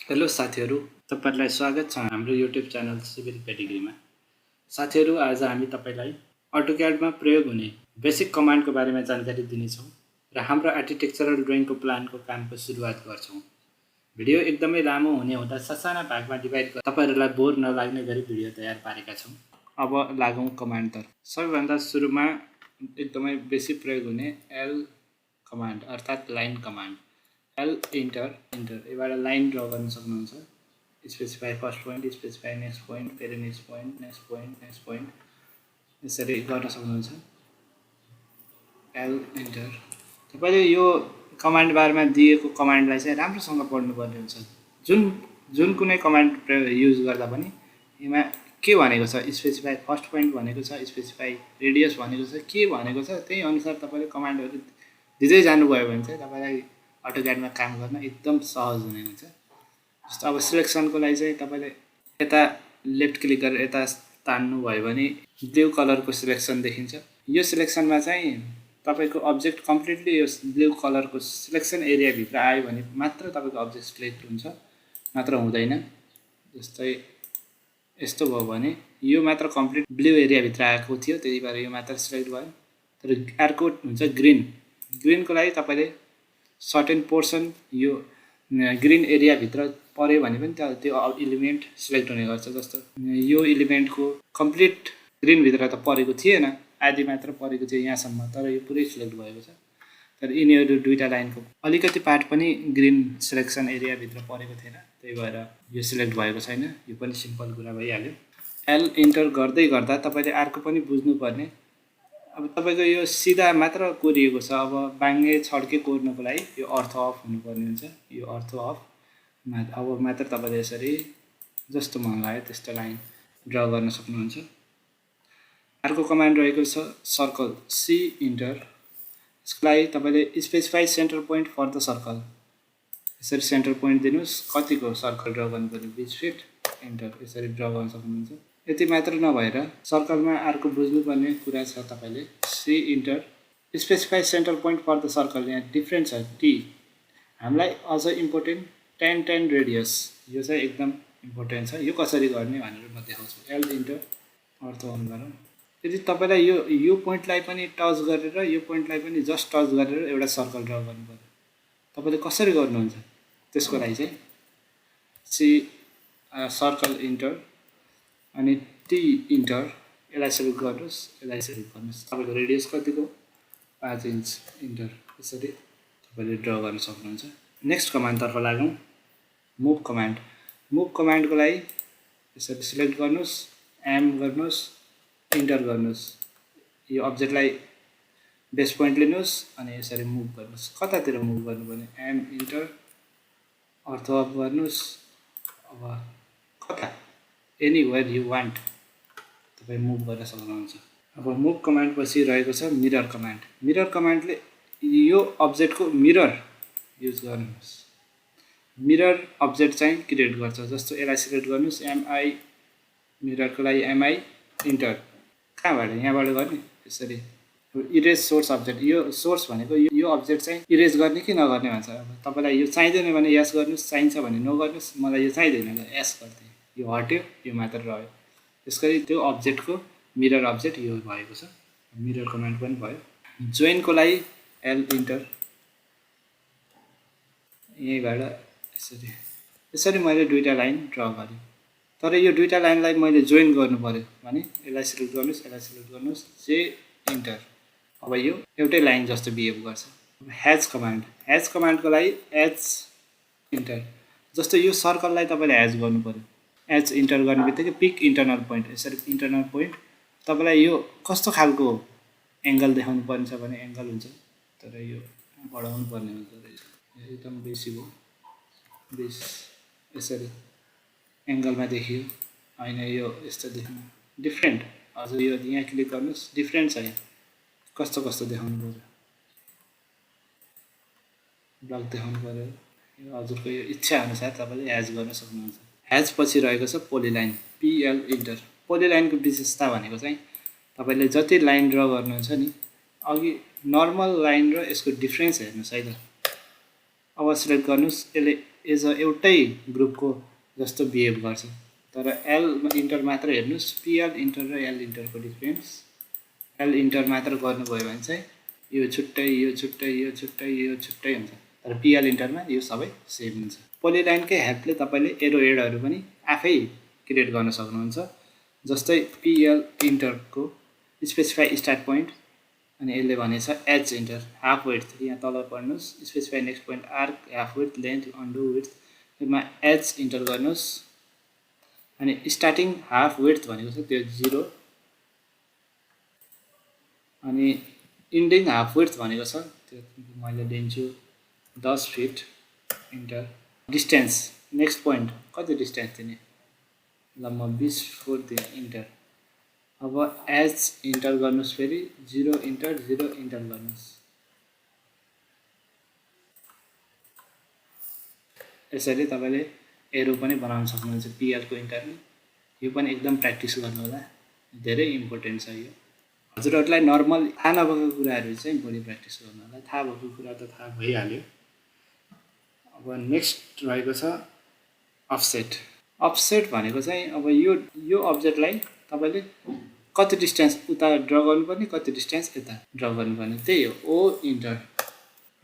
Hello साथीहरू, तपाईहरुलाई स्वागत छ हाम्रो YouTube च्यानल सिभिल पेडिग्रीमा। साथीहरू, आज हामी तपाईलाई AutoCAD मा प्रयोग हुने बेसिक कमान्डको बारेमा जानकारी दिनेछौँ र हाम्रो आर्किटेक्चरल ड्राइङको प्लानको कामको सुरुवात गर्छौँ। भिडियो एकदमै लामो हुने हुँदा ससाना भागमा डिभाइड गरेर तपाईहरुलाई बोर नलाग्ने गरी भिडियो तयार पारेका छौँ। अब लागौँ कमान्डतर्फ। सबैभन्दा सुरुमा एकदमै बेसी प्रयोग हुने L कमान्ड अर्थात् लाइन कमान्ड। L इन्टर यबाट लाइन ड्रा गर्न सक्नुहुन्छ। Specify first point, specify next point, फेरि नेक्स्ट पोइन्ट, नेक्स्ट पोइन्ट यसरी गर्न सक्नुहुन्छ। L enter. तपाईले यो कमान्ड बारमा दिएको कमान्डलाई चाहिँ राम्रोसँग पढ्नुपर्ने हुन्छ। जुन कुनै कमान्ड युज गर्दा पनि यसमा के भनेको छ, स्पेसिफाई फर्स्ट पोइन्ट भनेको छ, स्पेसिफाई रेडियस भनेको छ, के भनेको छ, त्यही अनुसार तपाईले कमान्डहरु दिँदै जानुभयो भने चाहिँ तपाईलाई AutoCAD मा काम गर्न एकदम सहज हुने हुन्छ। जस्तो अब सिलेक्सनको लागि चाहिँ तपाईले यता लेफ्ट क्लिक गरेर यता तान्नु भयो भने ब्लू कलरको सिलेक्सन देखिन्छ। यो सिलेक्सनमा चाहिँ तपाईको अब्जेक्ट कम्प्लिटली यो ब्लू कलरको सिलेक्सन एरिया भित्र आयो भने मात्र तपाईको अब्जेक्ट सिलेक्ट हुन्छ, नत्र हुँदैन। जस्तै यस्तो भयो भने यो मात्र कम्प्लिट ब्लू एरिया भित्र आएको थियो, त्यही भएर यो मात्र सिलेक्ट भयो। तर अर्को हुन्छ ग्रीनको लागि तपाईले सर्टेन पोर्सन यो ग्रीन एरिया भित्र पर्यो भने पनि त्यो एलिमेन्ट सिलेक्ट हुने गर्छ। जस्तो यो एलिमेन्टको कम्प्लिट ग्रीन भित्र त परेको थिएन, आधी मात्र परेको थियो यहाँसम्म, तर यो पुरै सिलेक्ट भएको छ। तर यिनीहरू दुईटा लाइनको अलिकति पार्ट पनि ग्रीन सिलेक्सन एरिया भित्र परेको थिएन, त्यही भएर यो सिलेक्ट भएको छैन। यो पनि सिम्पल कुरा भइहाल्यो। L इन्टर गर्दै गर्दा तपाईले अर्को पनि बुझ्नुपर्ने, अब तपाईको यो सिधा मात्र कोरिएको छ। अब बाङ्गे छड्के कोर्नको लागि यो अर्थ अफ हुनुपर्ने हुन्छ। यो अर्थ अफ अब मात्र तपाईले यसरी जस्तो मन लाग्यो त्यस्तो लाइन ड्रा गर्न सक्नुहुन्छ। अर्को कमान्ड रहेको छ सर्कल, C इन्टर। यसको लागि तपाईले specify centre point for the circle, यसरी सेन्टर पोइन्ट दिनुस्। कतिको सर्कल ड्रा गर्नुपर्ने, 20 फिट, इन्टर। यसरी ड्रा गर्न सक्नुहुन्छ। यति मात्र नभएर सर्कलमा अर्को बुझ्नुपर्ने कुरा छ तपाईले, C enter. Specify centre point for the circle, यहाँ डिफ्रेन्ट छ T। हामीलाई अझ इम्पोर्टेन्ट 10 रेडियस, यो चाहिँ एकदम इम्पोर्टेन्ट छ। यो कसरी गर्ने भनेर म देखाउँछु। L इन्टर, अर्थ अन गरौँ। यदि तपाईलाई यो पोइन्टलाई पनि टच गरेर यो पोइन्टलाई पनि जस्ट टच गरेर एउटा सर्कल ड्रा गर्नु पर्यो, तपाईले कसरी गर्नुहुन्छ? त्यसको लागि चाहिँ C सर्कल इन्टर अनि T इन्टर। यसलाई सेलेक्ट गर्नुस्, यसलाई सेलेक्ट गर्नुस्। तपाईको रेडियस कतिको, 5 इन्च, इन्टर। यसरी तपाईले ड्रा गर्न सक्नुहुन्छ। नेक्स्ट कमान्डतर्फ लागौँ, मुभ कमान्ड। मुभ कमान्डको लागि यसरी सिलेक्ट गर्नुस्, M गर्नुस्, इन्टर गर्नुस्। यो अब्जेक्टलाई बेस पोइन्ट लिनुस् अनि यसरी मुभ गर्नुस्। कतातिर मुभ गर्नुपर्ने, M इन्टर, अर्थ अफ गर्नुस्। अब कता, एनीवेयर यु वान्ट तपाई मुभ गर्न सक्नुहुन्छ। अब मुभ कमान्ड पछि रहेको छ मिरर कमान्ड। मिरर कमान्डले यो अब्जेक्टको मिरर युज गर्नुस्। मिरर अब्जेक्ट चाहिँ क्रिएट गर्छ। जस्तो यसलाई सिलेक्ट गर्नुस्, MI, मिररको लागि MI, इन्टर। कहाँबाट, यहाँबाट गर्ने। यसरी इरेज सोर्स अब्जेक्ट, यो सोर्स भनेको यो अब्जेक्ट चाहिँ इरेज गर्ने कि नगर्ने भन्छ। अब तपाईलाई यो चाहिँदैन भने यस गर्नुस्, चाहिन्छ भने नो गर्नुस्। मलाई यो चाहिँदैन, यस गर्दै, यो हट्यो, यो मात्र रह्यो। त्यसरी त्यो अब्जेक्टको मिरर अब्जेक्ट यो भएको छ। मिरर कमान्ड पनि भयो। जोइनको लागि L इन्टर। यहीँबाट यसरी मैले दुईटा लाइन ड्रा गरेँ। तर यो दुईटा लाइनलाई मैले जोइन गर्नु पर्यो भने यसलाई सिलेक्ट गर्नुस्, यसलाई सिलेक्ट गर्नुस्, J इन्टर। अब यो एउटै लाइन जस्तो बिहेभ गर्छ। ह्याज कमान्ड। ह्याज कमान्डको लागि H इन्टर। जस्तो यो सर्कललाई तपाईले ह्याज गर्नु पर्यो। H इन्टर गर्ने बित्तिकै पिक इन्टरनल पोइन्ट, यसरी इन्टरनल पोइन्ट। तपाईलाई यो कस्तो खालको एंगल देखाउनु पर्छ भने एंगल हुन्छ, तर यो बढाउनु पर्ने हुन्छ। एकदम बेसी हो, 20 यसरी एंगलमा देखियो हैन, यो यस्तो देख्नु डिफ्रेन्ट। अझ यो यहाँ क्लिक गर्नुस्, डिफ्रेन्ट छ। यहाँ कस्तो कस्तो देखाउनु पर्यो, ब्लक देखाउनु पर्यो। यो हजुरको यो इच्छा अनुसार तपाईले ह्याज गर्न सक्नुहुन्छ। ह्याज पछि रहेको छ पोलिलाइन, PL इन्टर। पोलिलाइनको विशेषता भनेको चाहिँ तपाईले जति लाइन ड्रा गर्नुहुन्छ नि, अघि नर्मल लाइन र यसको डिफरेन्स हेर्नुस् है त। अब सिलेक्ट गर्नुस्, यसले एज अ एउटै ग्रुपको जस्तो बिहेभ गर्छ। तर एल इन्टर मात्र हेर्नुहोस्, पिएल इन्टर र एल इन्टरको डिफ्रेन्स। एल इन्टर मात्र गर्नुभयो भने चाहिँ यो छुट्टै यो छुट्टै यो छुट्टै यो छुट्टै हुन्छ। तर पिएल इन्टरमा यो सबै सेम हुन्छ। पोलिलाइनकै हेल्पले तपाईँले एरो एडहरू पनि आफै क्रिएट गर्न सक्नुहुन्छ। जस्तै पिएल इन्टरको स्पेसिफाई स्टार्ट पोइन्ट, अनि यसले भनेछ एच इन्टर हाफ विड्थ, यहाँ तल पढ्नुहोस्, specify next point arc half width length undo width, यसमा एच इन्टर गर्नुहोस्। अनि स्टार्टिङ हाफ विड्थ भनेको छ त्यो 0, अनि इन्डिङ हाफ विड्थ भनेको छ त्यो मैले दिन्छु 10 feet enter. Distance next point कति डिस्टेन्स दिने, ल म 20 फुट दिएँ इन्टर। अब एच इन्टर गर्नुहोस्, फेरि 0 इन्टर 0 इन्टर गर्नुहोस्। यसरी तपाईँले एरो पनि बनाउन सक्नुहुन्छ पिएलको इन्टरले। यो पनि एकदम प्र्याक्टिस गर्नु होला, धेरै इम्पोर्टेन्ट छ यो। हजुरहरूलाई नर्मल थाहा नभएको कुराहरू चाहिँ बढी प्र्याक्टिस गर्नु होला, थाहा भएको कुरा त थाहा भइहाल्यो। अब नेक्स्ट रहेको छ अफसेट। अफसेट भनेको चाहिँ अब यो अब्जेक्टलाई तपाईँले कति डिस्टेन्स उता ड्र गर्नुपर्ने, कति डिस्टेन्स यता ड्र गर्नुपर्ने, त्यही हो ओ इन्टर।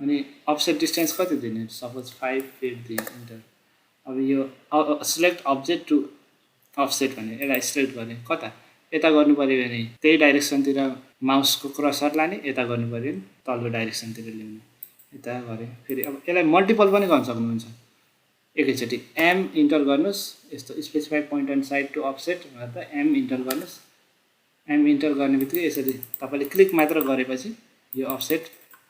अनि अफसेट डिस्टेन्स कति दिने, सपोज 5 फिट दिए इन्टर। अब यो सिलेक्ट अब्जेक्ट टु अफसेट भने यसलाई सिलेक्ट गर्ने कता, यता गर्नु पऱ्यो भने त्यही डाइरेक्सनतिर माउसको क्रसर लाने, यता गर्नु पऱ्यो भने तल्लो डाइरेक्सनतिर ल्याउने, यता गरे। फेरि अब यसलाई मल्टिपल पनि गर्न सक्नुहुन्छ। एकैचोटि एम इन्टर गर्नुहोस्, यस्तो specify point and side to offset भनेर एम इन्टर गर्नुहोस्। एम इन्टर गर्ने बित्तिकै यसरी तपाईँले क्लिक मात्र गरेपछि यो अफसेट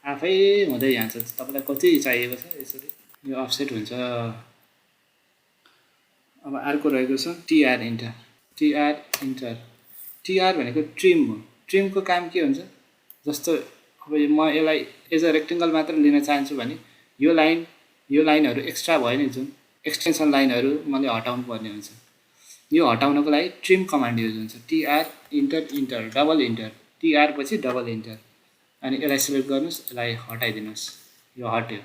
आफै हुँदै जान्छ। तपाईँलाई कति चाहिएको छ यसरी यो अफसेट हुन्छ। अब अर्को रहेको छ TR enter. TR enter, TR भनेको ट्रिम हो। ट्रिमको काम के हुन्छ, जस्तो अब म यसलाई एज अ रेक्टेङ्गल मात्र लिन चाहन्छु भने यो लाइनहरू एक्स्ट्रा भयो नि, जुन एक्सटेन्सन लाइनहरू मैले हटाउनु पर्ने हुन्छ। यो हटाउनको लागि ट्रिम कमान्ड युज हुन्छ। TR enter enter double enter, TR पछि डबल इन्टर, अनि यसलाई सिलेक्ट गर्नुहोस्, यसलाई हटाइदिनुहोस्, यो हट्यो।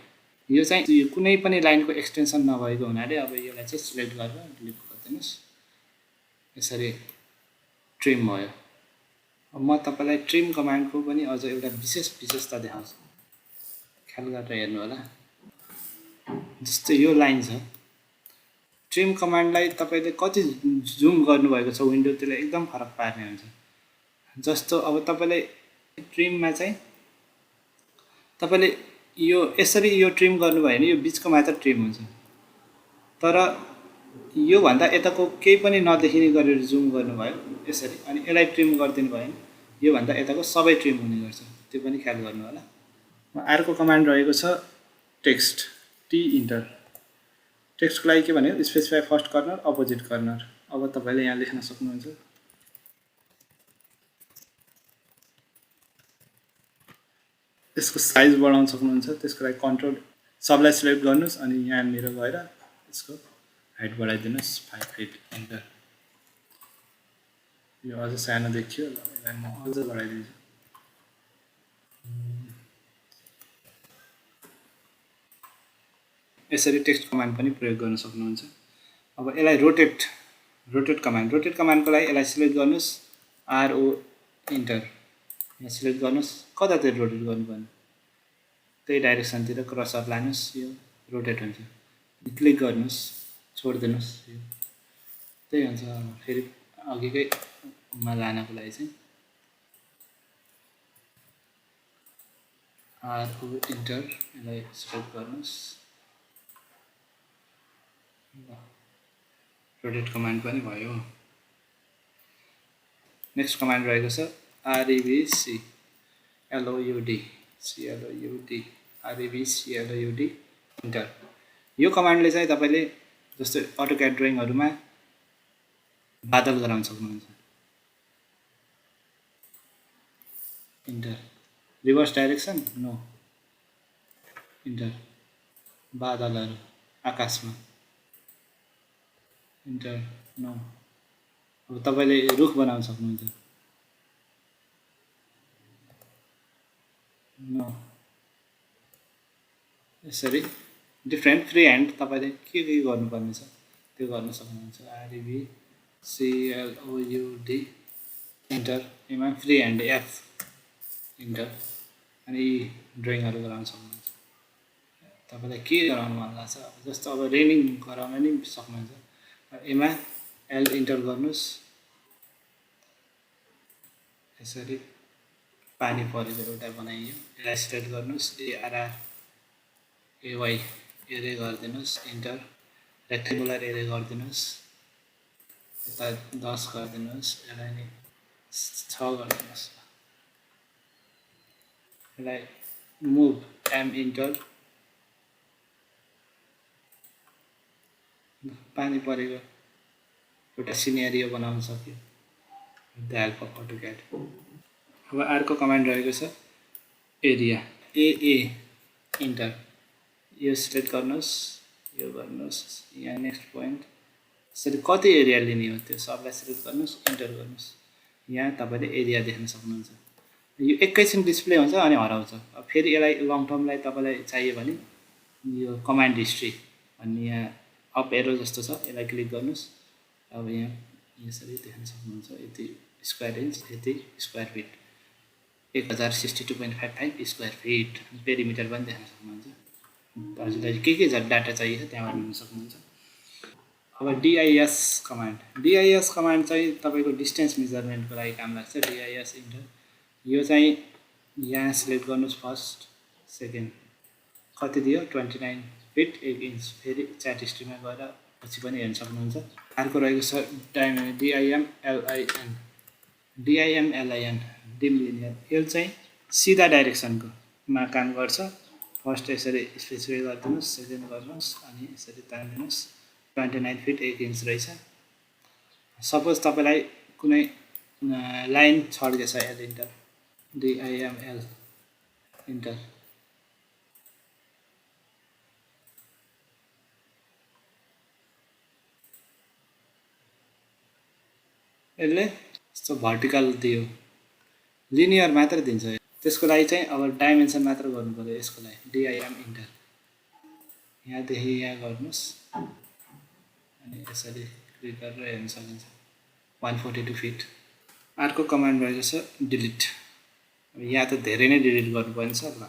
यो चाहिँ यो कुनै पनि लाइनको एक्सटेन्सन नभएको हुनाले अब यसलाई चाहिँ सिलेक्ट गरेर डिलिट गरिदिनुहोस्। यसरी ट्रिम भयो। अब म तपाईँलाई ट्रिम कमान्डको पनि अझ एउटा विशेषता देखाउँछु, ख्याल गरेर हेर्नु होला। जस्तै यो लाइन छ, ट्रिम कमान्डलाई तपाईँले कति जुम गर्नुभएको छ विन्डो, त्यसले एकदम फरक पार्ने हुन्छ। जस्तो अब तपाईँले ट्रिममा चाहिँ तपाईँले यो यसरी यो ट्रिम गर्नुभयो भने यो बिचको मात्र ट्रिम हुन्छ, तर योभन्दा यताको केही पनि नदेखिने गरेर जुम गर्नुभयो यसरी, अनि यसलाई ट्रिम गरिदिनु भयो भने योभन्दा यताको सबै ट्रिम हुने गर्छ, त्यो पनि ख्याल गर्नु होला। अर्को कमान्ड रहेको छ टेक्स्ट, टी इन्टर। टेक्स्टको लागि के भन्यो, specify first corner opposite corner. अब तपाईँले यहाँ लेख्न सक्नुहुन्छ, यसको साइज बढाउन सक्नुहुन्छ। त्यसको लागि कन्ट्रोल सबलाई सिलेक्ट गर्नुहोस्, अनि यहाँनिर गएर यसको हाइट बढाइदिनुहोस् 5 फिट इन्टर। यो अझ सानो देखियो, यसलाई म अझ बढाइदिन्छु। यसरी टेक्स्ट कमान्ड पनि प्रयोग गर्न सक्नुहुन्छ। अब यसलाई रोटेट कमान्डको लागि यसलाई सिलेक्ट गर्नुहोस्, आरओ इन्टर, यहाँ सिलेक्ट गर्नुहोस्, कतातिर रोटेट गर्नुपर्ने त्यही डाइरेक्सनतिर क्रसर लानुहोस्, यो रोटेट हुन्छ। क्लिक गर्नुहोस्, छोडिदिनुहोस्, यो त्यही हुन्छ। फेरि अघिकैमा लानको लागि चाहिँ आरओ इन्टर, यसलाई सिलेक्ट गर्नुहोस्। रोटेट कमान्ड पनि भयो। नेक्स्ट कमान्ड रहेको छ आरइबिसी एलओयुडी सिएलओयुडी आरइबिसिएलओयुडी इन्टर। यो कमान्डले चाहिँ तपाईँले जस्तो अटोक्याड ड्रइङहरूमा बादल गराउन सक्नुहुन्छ। Enter, reverse direction no, enter, बादलहरू आकाशमा इन्टर नो। अब तपाईँले रुख बनाउन सक्नुहुन्छ, नो, यसरी डिफ्रेन्ट फ्री ह्यान्ड तपाईँले के गर्नुपर्ने छ त्यो गर्न सक्नुहुन्छ। आरइबी CLOUD इन्टर, एमा फ्री ह्यान्ड एफ इन्टर, अनि ड्रइङहरू गराउन सक्नुहुन्छ। तपाईँलाई के गराउनु मन लाग्छ, जस्तो अब रेनिङ गराउन नि सक्नुहुन्छ। एमा एल इन्टर गर्नुहोस्, यसरी पानी परेको एउटा बनाइयो, यसलाई स्ट्रेट गर्नुहोस्, ARR AY एरे गरिदिनुहोस्, इन्टर, रेक्टेङ्गुलर एरे गरिदिनुहोस्, यता 10 गरिदिनुहोस्, यसलाई नि 6 गरिदिनुहोस्, यसलाई मुभ एम इन्टर, पानी परेको एउटा सिनेरियो बनाउन सक्यो with the help of AutoCAD। अब अर्को कमान्ड रहेको छ एरिया, AA इन्टर, यो सिलेक्ट गर्नुहोस्, यो गर्नुहोस्, यहाँ नेक्स्ट पोइन्ट, यसरी कति एरिया लिने हो त्यो सबलाई सिलेक्ट गर्नुहोस्, इन्टर गर्नुहोस्। यहाँ तपाईँले एरिया देख्न सक्नुहुन्छ। यो एकैछिन डिस्प्ले हुन्छ अनि हराउँछ। अब फेरि यसलाई लङ टर्मलाई तपाईँलाई चाहियो भने यो कमान्ड हिस्ट्री भन्ने यहाँ अप एरो जस्तो छ, यसलाई क्लिक गर्नुहोस्। अब यहाँ यसरी देख्न सक्नुहुन्छ, यति स्क्वायर इन्च, यति square feet, 1062.55 square feet, perimeter पनि देख्न सक्नुहुन्छ। हजुरलाई के डाटा चाहिएको छ त्यहाँबाट लिन सक्नुहुन्छ। अब डिआइएस कमान्ड चाहिँ तपाईँको डिस्टेन्स मेजरमेन्टको लागि काम लाग्छ। डिआइएस इन्टर, यो चाहिँ यहाँ सिलेक्ट गर्नुहोस्, फर्स्ट सेकेन्ड कति दियो 29 फिट 1 इन्च, फेरि च्याट हिस्ट्रीमा गएर पछि पनि हेर्न सक्नुहुन्छ। अर्को रहेको छ डिआइएमएलआइएन डिम लिनियर, यो चाहिँ सिधा डाइरेक्सनको मा काम गर्छ। फर्स्ट यसरी स्पेसिफाई गरिदिनुहोस्, सेकेन्ड गर्नुहोस्, अनि यसरी तानिदिनुहोस्। 29 फिट 1 इन्च रहेछ। सपोज तपाईँलाई कुनै लाइन छड्केछ, एल इन्टर, डिआइएमएल इन्टर, यसले यस्तो भर्टिकल दियो, लिनियर मात्र दिन्छ। त्यसको लागि चाहिँ अब डाइमेन्सन मात्र गर्नु पर्यो। यसको लागि डिआइएम इन्टर, यहाँदेखि यहाँ गर्नुहोस्, अनि यसरी क्लिक गरेर हेर्न सकिन्छ 142 फिट। अर्को कमान्ड रहेको छ डिलिट। अब यहाँ त धेरै नै डिलिट गर्नुपर्ने छ। ल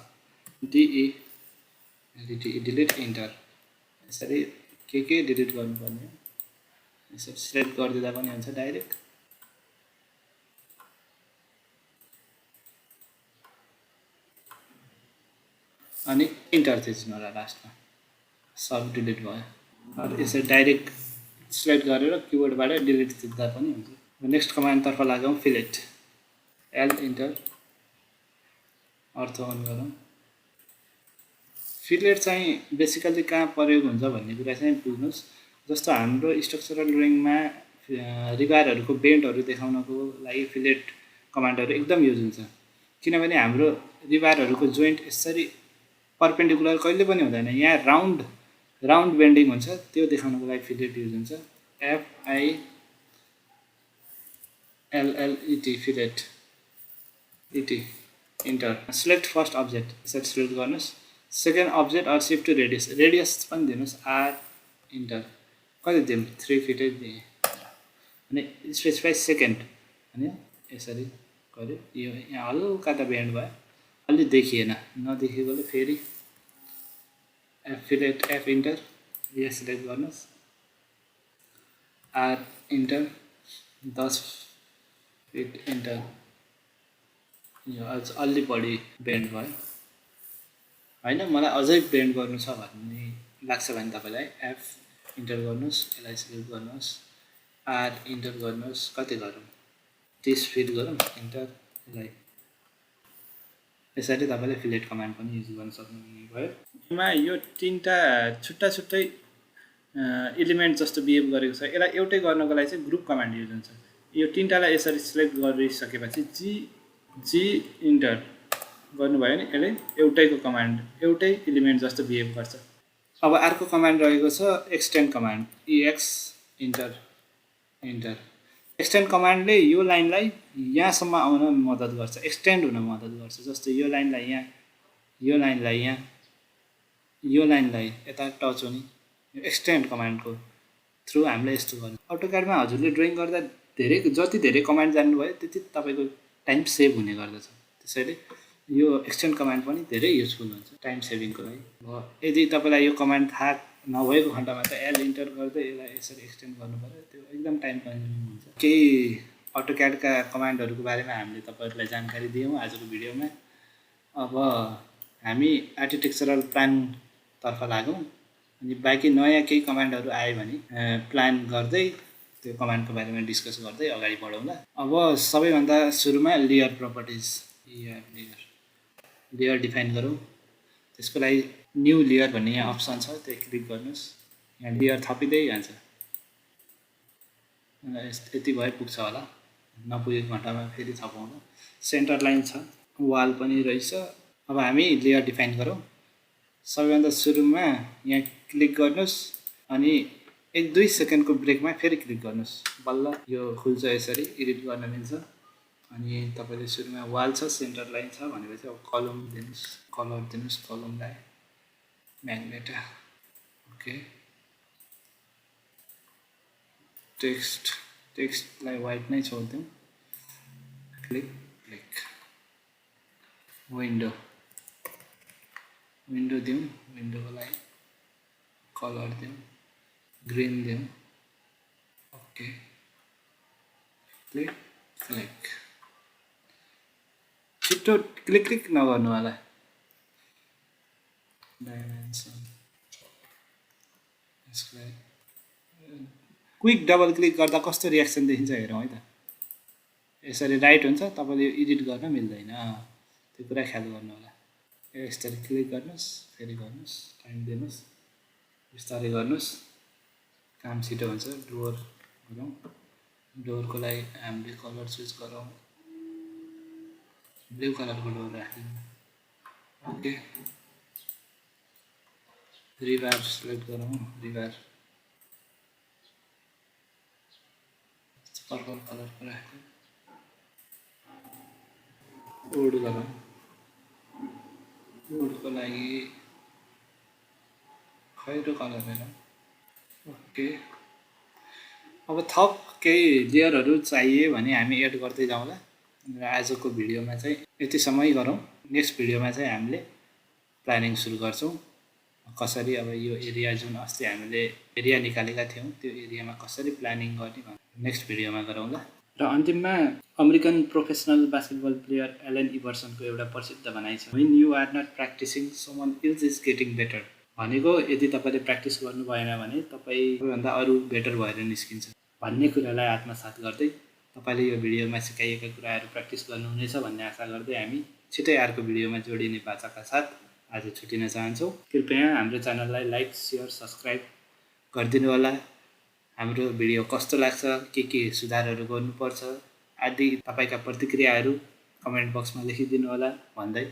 डिलिट इन्टर, यसरी के डिलिट गर्नुपर्ने हो, यसरी सिलेक्ट गरिदिँदा पनि हुन्छ डाइरेक्ट। अनि इन्टर थिच्नु होला, लास्टमा सब डिलिट भयो। अब यसरी डाइरेक्ट सिलेक्ट गरेर किबोर्डबाट डिलिट थिच्दा पनि हुन्छ। नेक्स्ट कमान्डतर्फ लागौँ, fillet, L enter, ortho on गरौँ। फिलेट चाहिँ बेसिकली कहाँ प्रयोग हुन्छ भन्ने कुरा चाहिँ बुझ्नुहोस्। जस्तो हाम्रो स्ट्रक्चरल ड्रइङमा रिबारहरूको बेन्डहरू देखाउनको लागि फिलेट कमान्डहरू एकदम युज हुन्छ। किनभने हाम्रो रिबारहरूको जोइन्ट यसरी परपेन्डिकुलर कहिले पनि हुँदैन, यहाँ राउन्ड बेन्डिङ हुन्छ, त्यो देखाउनको लागि फिलेट युज हुन्छ। FILLET fillet, E T enter, select first object, यसरी सिलेक्ट गर्नुहोस्। Second object or shift to radius पनि दिनुहोस्, आर इन्टर, कति दिउँ 3 फिटै दिएँ। अनि स्पेसिफाई सेकेन्ड, अनि यसरी गऱ्यो। यो यहाँ हल्का त बेन्ड भयो, अलि देखिएन, नदेखिएकोले फेरि फिलेट एफ इन्टर, यो सिलेक्ट गर्नुहोस्, आर इन्टर, 10 फिट इन्टर, यो अलि बढी बेन्ड भयो होइन। मलाई अझै बेन्ड गर्नु छ भन्ने लाग्छ भने तपाईँलाई एफ इन्टर गर्नुहोस्, यसलाई सिलेक्ट गर्नुहोस्, आर इन्टर गर्नुहोस्, कति गरौँ 30 फिट गरौँ, इन्टर, यसलाई यसरी तपाईँले फिलेट कमान्ड पनि युज गर्न सक्नुभयो। यसमा यो 3टा छुट्टै एलिमेन्ट जस्तो बिहेभ गरेको छ। यसलाई एउटै गर्नको लागि चाहिँ ग्रुप कमान्ड युज हुन्छ। यो 3टालाई यसरी सिलेक्ट गरिसकेपछि जी इन्टर गर्नुभयो भने यसले एउटैको कमान्ड, एउटै एलिमेन्ट जस्तो बिहेभ गर्छ। अब अर्को कमान्ड रहेको छ extend command, EX enter, extend कमान्डले यो लाइनलाई यहाँसम्म आउन मद्दत गर्छ, एक्सटेन्ड हुन मद्दत गर्छ। जस्तो यो लाइनलाई यहाँ, यो लाइनलाई यहाँ, यो लाइनलाई यता टच हुने यो एक्सटेन्ड कमान्डको थ्रु हामीले यस्तो गर्नु। अटोक्याडमा हजुरले ड्रइङ गर्दा जति धेरै कमान्ड जान्नुभयो त्यति तपाईँको टाइम सेभ हुने गर्दछ। त्यसैले यो एक्सटेन्ड कमान्ड पनि धेरै युजफुल हुन्छ टाइम सेभिङको लागि। यदि तपाईँलाई यो कमान्ड थाहा नभएको खण्डमा त एल इन्टर गर्दै यसलाई यसरी एक्सटेन्ड गर्नु पर्यो, त्यो एकदम टाइम कन्ज्युमिङ हुन्छ। केही अटोक्याडका कमान्डहरूको बारेमा हामीले तपाईँहरूलाई जानकारी दियौँ आजको भिडियोमा। अब हामी आर्किटेक्चरल प्लानतर्फ लागौँ अनि बाँकी नयाँ केही कमान्डहरू आयो भने प्लान गर्दै त्यो कमान्डको बारेमा डिस्कस गर्दै अगाडि बढौँला। अब सबैभन्दा सुरुमा लेयर प्रपर्टिज लेयर डिफाइन गरौँ। त्यसको लागि न्यू लेयर भन्ने यहाँ अप्सन छ, त्यो क्लिक गर्नुहोस्। यहाँ लेयर थपिँदै जान्छ। यति भए पुग्छ होला, नपुगेको घन्टामा फेरि थपौँला। सेन्टर लाइन छ, वाल पनि रहेछ। अब हामी लेयर डिफाइन गरौँ। सबैभन्दा सुरुमा यहाँ क्लिक गर्नुहोस् अनि 1-2 सेकेन्डको ब्रेकमा फेरि क्लिक गर्नुहोस्। बल्ल यो खुल्छ, यसरी एडिट गर्न मिल्छ। अनि तपाईँले सुरुमा वाल छ, सेन्टर लाइन छ भनेपछि अब कलम दिनुहोस्, कलर दिनुहोस्, कलमलाई म्याग्नेटा। ओके, टेक्स्टलाई वाइट नै छोडिदिउँ। क्लिक विन्डो दिउँ, विन्डोको लागि कलर दिउँ, ग्रीन दिउँ। ओके, क्लिक छिटो क्लिक नगर्नु होला। डाइमेन्सन यसलाई क्विक डबल क्लिक गर्दा कस्तो रियाक्सन देखिन्छ हेरौँ है त। यसरी राइट हुन्छ, तपाईँले एडिट गर्न मिल्दैन, त्यो कुरा ख्याल गर्नु होला। यसरी क्लिक गर्नुहोस्, फेरि गर्नुहोस्, टाइम दिनुहोस्, बिस्तारै गर्नुहोस्, काम छिटो हुन्छ। डोर गरौँ। डोरको लागि हामीले कलर चुज गरौँ, ब्लू कलरको डोर राखौँ। ओके, रिभार सिलेक्ट गरौँ। रिभार पर्पल कलरको राखौँ। वुड गरौँ। वुडको लागि खैरो कलर हेरौँ। ओके, अब थप केही लेयरहरू चाहिए भने हामी एड गर्दै जाउँला। र आजको भिडियोमा चाहिँ यतिसम्मै गरौँ। नेक्स्ट भिडियोमा चाहिँ हामीले प्लानिङ सुरु गर्छौँ। कसरी अब यो एरिया जुन अस्ति हामीले एरिया निकालेका थियौँ त्यो एरियामा कसरी प्लानिङ गर्ने नेक्स्ट भिडियोमा गरौँला। र अन्तिममा American professional basketball player Allen इभर्सनको एउटा प्रसिद्ध भनाइ छ, when you are not practicing someone else is getting better. भनेको यदि तपाईँले प्र्याक्टिस गर्नु भएन भने तपाईँभन्दा अरू बेटर भएर निस्किन्छ भन्ने कुरालाई आत्मसात गर्दै तपाईँले यो भिडियोमा सिकाइएका कुराहरू प्र्याक्टिस गर्नुहुनेछ भन्ने आशा गर्दै हामी छिटै अर्को भिडियोमा जोडिने बाचाका साथ आज छुटिन चाहन्छौँ। कृपया हाम्रो च्यानललाई लाइक, सेयर, सब्सक्राइब गरिदिनु होला। हाम्रो भिडियो कस्तो लाग्छ, के सुधारहरू गर्नुपर्छ आदि तपाईँका प्रतिक्रियाहरू कमेन्ट बक्समा लेखिदिनु होला भन्दै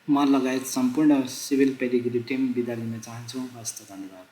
म लगायत सम्पूर्ण सिभिल पेडिग्री टिम बिदा लिन चाहन्छु। हस्त, धन्यवाद।